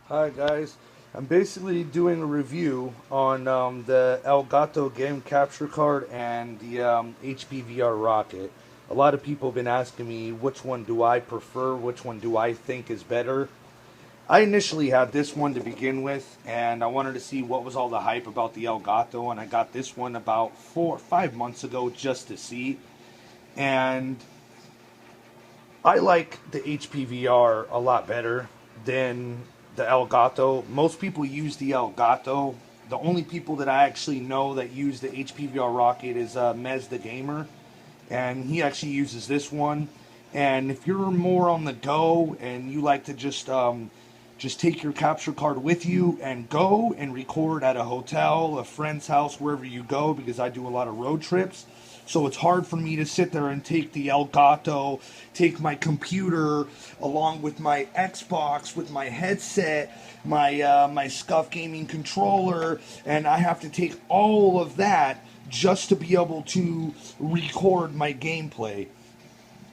Hi guys, I'm basically doing a review on the ELGATO game capture card and the HPVR rocket. A lot of people have been asking me which one do I prefer, which one do I think is better. I initially had this one to begin with, and I wanted to see what was all the hype about the ELGATO, and I got this one about 4 or 5 months ago just to see. And I like the HPVR a lot better than the Elgato. Most people use the Elgato. The only people that I actually know that use the HPVR rocket is Mez the Gamer, and he actually uses this one. And if you're more on the go and you like to just take your capture card with you and go and record at a hotel, a friend's house, wherever you go, because I do a lot of road trips. So it's hard for me to sit there and take the Elgato, take my computer along with my Xbox, with my headset, my Scuff gaming controller, and I have to take all of that just to be able to record my gameplay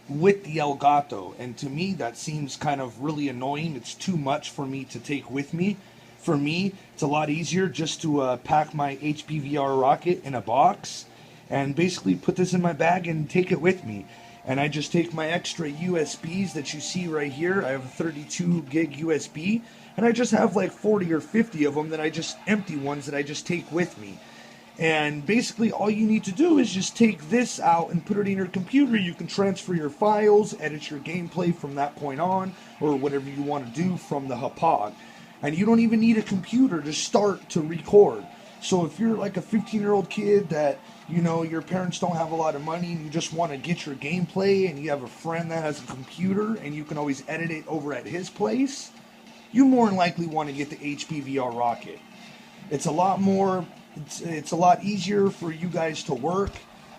with the Elgato. And to me, that seems kind of really annoying. It's too much for me to take with me. For me, it's a lot easier just to pack my HPVR rocket in a box and basically put this in my bag and take it with me. And I just take my extra USBs that you see right here. I have a 32 gig USB, and I just have like 40 or 50 of them that I just empty ones that I just take with me. And basically, all you need to do is just take this out and put it in your computer. You can transfer your files, edit your gameplay from that point on, or whatever you want to do from the HAPOG. And you don't even need a computer to start to record. So if you're like a 15-year-old kid that, your parents don't have a lot of money and you just want to get your gameplay and you have a friend that has a computer and you can always edit it over at his place, you more than likely want to get the HPVR Rocket. It's a lot more, it's a lot easier for you guys to work.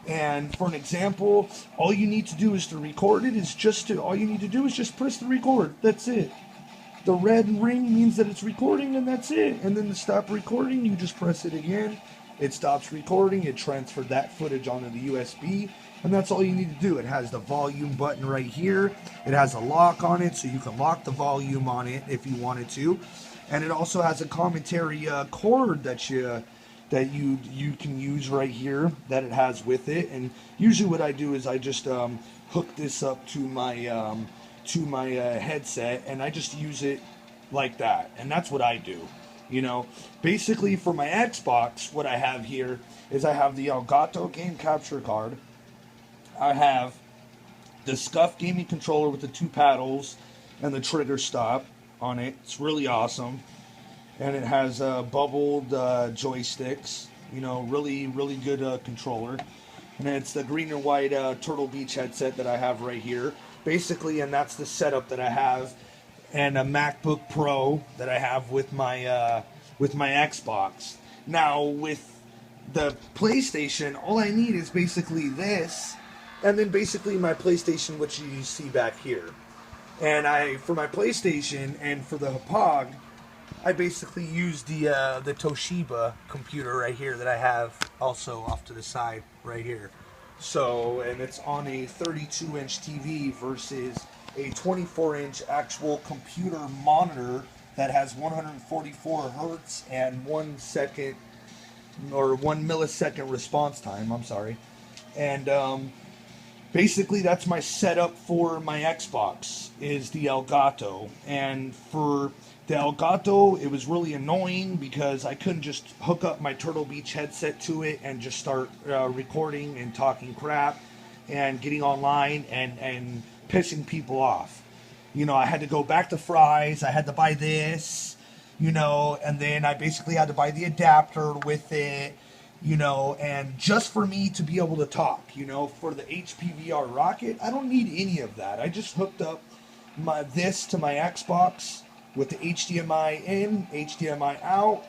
And for an example, all you need to do is to record it is just to, all you need to do is just press the record. That's it. The red ring means that it's recording and that's it. And then to stop recording, you just press it again. It stops recording. It transferred that footage onto the USB. And that's all you need to do. It has the volume button right here. It has a lock on it, so you can lock the volume on it if you wanted to. And it also has a commentary cord that you can use right here that it has with it. And usually what I do is I just hook this up to my headset, and I just use it like that. And that's what I do. Basically for my Xbox, what I have here is I have the Elgato game capture card. I have the Scuff gaming controller with the two paddles and the trigger stop on it. It's really awesome. And it has bubbled joysticks. Really, really good controller. And it's the green and white Turtle Beach headset that I have right here. Basically, and that's the setup that I have, and a MacBook Pro that I have with my Xbox. Now, with the PlayStation, all I need is basically this, and then basically my PlayStation, which you see back here. And for my PlayStation and for the HAPOG, I basically use the Toshiba computer right here that I have also off to the side right here. So, and it's on a 32-inch TV versus a 24-inch actual computer monitor that has 144 hertz and 1 second or 1 millisecond response time. I'm sorry. And basically that's my setup for my Xbox is the Elgato. And for the Elgato, it was really annoying because I couldn't just hook up my Turtle Beach headset to it and just start recording and talking crap and getting online and pissing people off. I had to go back to Fry's. I had to buy this, and then I basically had to buy the adapter with it, and just for me to be able to talk, for the HPVR Rocket, I don't need any of that. I just hooked up this to my Xbox with the HDMI in, HDMI out,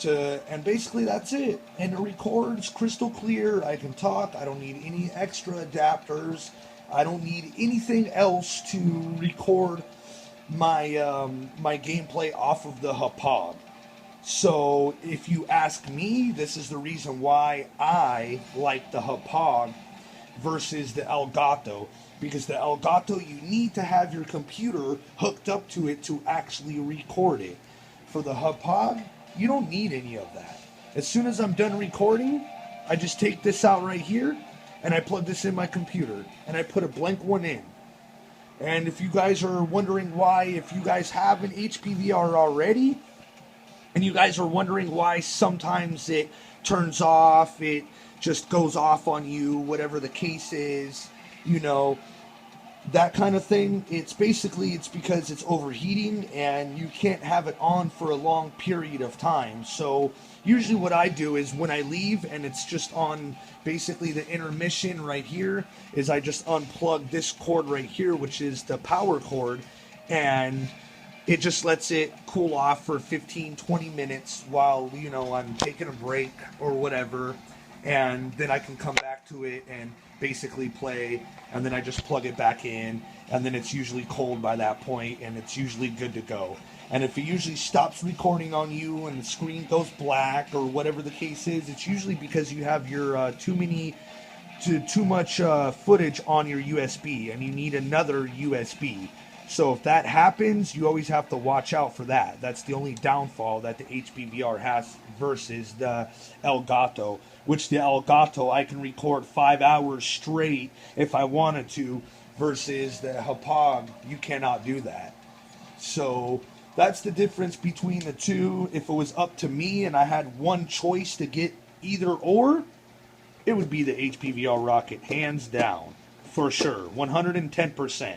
and basically that's it. And it records crystal clear. I can talk. I don't need any extra adapters. I don't need anything else to record my gameplay off of the HAPOG. So if you ask me, this is the reason why I like the HAPOG versus the Elgato. Because the Elgato, you need to have your computer hooked up to it to actually record it. for the hub pod, you don't need any of that. As soon as I'm done recording, I just take this out right here and I plug this in my computer and I put a blank one in. And if you guys are wondering why, if you guys have an HPVR already, and you guys are wondering why sometimes it turns off, it just goes off on you, whatever the case is, you know, that kind of thing, it's because it's overheating and you can't have it on for a long period of time. So usually what I do is when I leave and it's just on basically the intermission right here, is I just unplug this cord right here, which is the power cord, and it just lets it cool off for 15-20 minutes while, you know, I'm taking a break or whatever, and then I can come back to it and basically play, and then I just plug it back in, and then it's usually cold by that point and it's usually good to go. And if it usually stops recording on you and the screen goes black or whatever the case is, it's usually because you have your too much footage on your USB and you need another USB. So if that happens, you always have to watch out for that. That's the only downfall that the HPVR has versus the ELGATO, which the ELGATO I can record 5 hours straight if I wanted to, versus the Hapag, you cannot do that. So that's the difference between the two. If it was up to me and I had one choice to get either or, it would be the HPVR Rocket, hands down, for sure, 110%.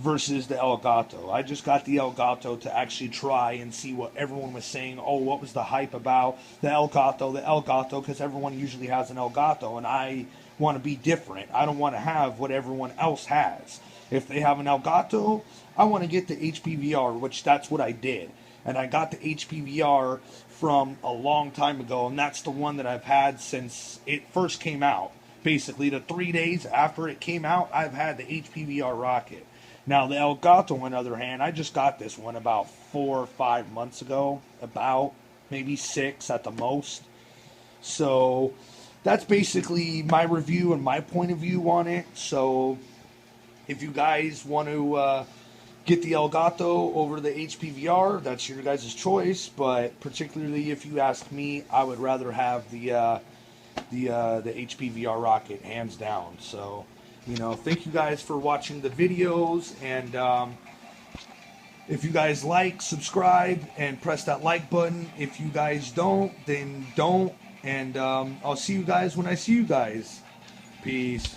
Versus the ELGATO. I just got the ELGATO to actually try and see what everyone was saying. Oh, what was the hype about the ELGATO, because everyone usually has an ELGATO, and I want to be different. I don't want to have what everyone else has. If they have an ELGATO, I want to get the HPVR, which that's what I did. And I got the HPVR from a long time ago, and that's the one that I've had since it first came out. Basically, the 3 days after it came out, I've had the HPVR Rocket. Now, the ELGATO, on the other hand, I just got this one about 4 or 5 months ago, about maybe 6 at the most. So that's basically my review and my point of view on it. So if you guys want to get the ELGATO over the HPVR, that's your guys' choice. But particularly if you ask me, I would rather have the HPVR Rocket, hands down. So, you know, thank you guys for watching the videos, and if you guys like, subscribe and press that like button. If you guys don't, then don't, and I'll see you guys when I see you guys. Peace.